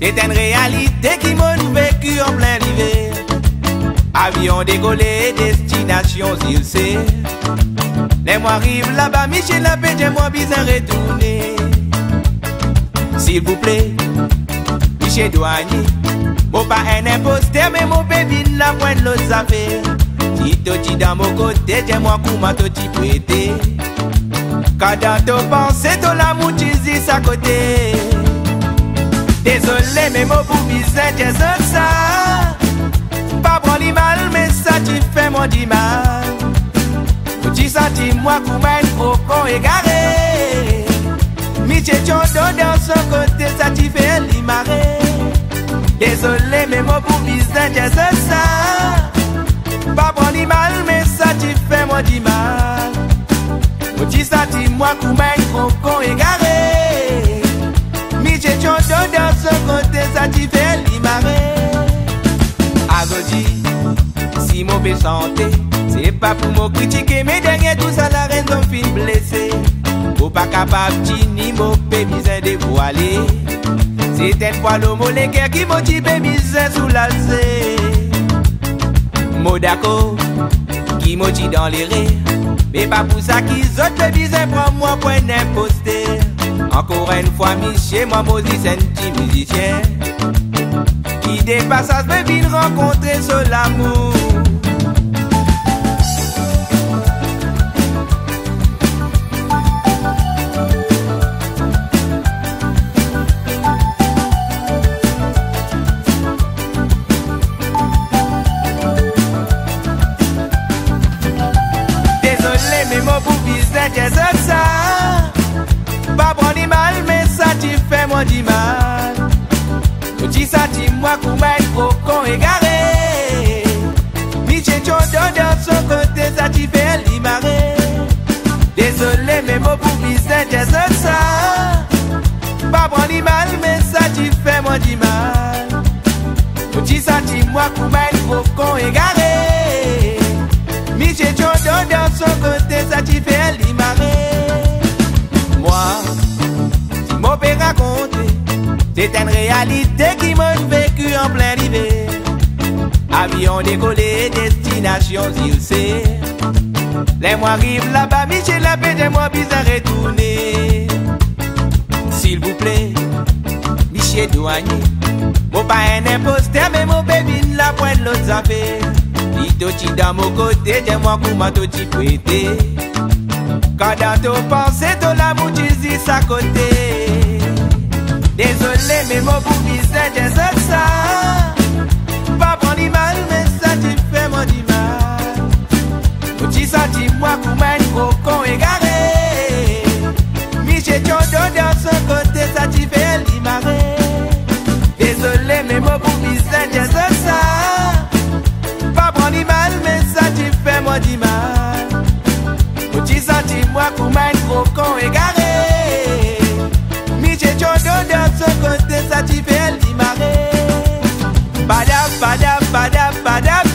C'est une réalité qui m'a vécu en plein hiver. Avion décollé, destination s'il sait. Les mois arrivent là-bas, Michel la paix, moi besoin retourner. S'il vous plaît, Michel douanier, mon pas un imposteur, mais mon bébé n'a point de l'autre affaire. Si tu dis dans mon côté, dis-moi comment tu t'y prêter. Quand dans ton pensée, ton l'amour, tu dis à côté. Désolé, mais mon pour bizarre, j'ai ça. Pas pour les mal, mais ça tu fais mon du mal. Tu sentis moi comme un faucon égaré. Michel Chondo dans son côté, ça tu fait l'imaré. Désolé, mais mon pour bizarre, j'ai ça. Pas pour les mal, mais ça tu fais mon du mal. Tu sentis moi comme un faucon égaré. Michel Chondo dans son côté, ça tu fait l'imaré. Azodi, si mauvais santé, c'est pas pour me critiquer, mais derrière tout ça, la raison fin blessée. Ou pas capable ni mauvais misère dévoilé. C'est une fois le molécule qui motive misère sous l'alcé. Modako, qui motive dans les rires. Mais pas pour ça qu'ils autres misère pour moi pour un imposteur. Encore une fois, Michel, moi, Moses, un petit musicien. Qui dépasse à ce bébé rencontrer sur l'amour. Désolé, mais mon pour business, j'ai ça. Pas pour du mal, mais ça tu fais moi du mal. Tu sentis moi comme un faucon égaré. Michel Chondo dans son côté, ça tu fait l'imaré. Désolé, mais mon pour business, j'ai ça. Pas pour du mal, mais ça tu fais moi du mal. Tu sentis moi comme un faucon égaré. Michel Chondo dans son côté, ça tu fait l'imaré. Moi, si mon père raconter, c'est une réalité qui m'a vécu en plein hiver. Avion décollé, destination s'il sait. Les mois arrivent là-bas, Michel la paix, moi bizarre retourner. S'il vous plaît, Michel douanier, mon pas un imposteur, mais mon bébé n'a point de l'autre affaire. Il dans mon côté, dis-moi comment tu t'y prêter. Quand dans ton pensée, ton l'amour, tu dis à côté. Désolé, mais mon pour bizarre, j'ai ça. Pas pour du mal, mais ça tu fais mon du mal. Tu sentis moi comme un faucon égaré. Michel Chondo dans son côté, ça tu fais l'imaré. Désolé, mais mon pour bizarre, j'ai ça. Pas pour du mal, mais ça tu fais mon du mal. Tu sentis moi comme un faucon égaré. Michel Chondo dans son côté, ça tu fait l'imaré. Badab, badab, badab, badab.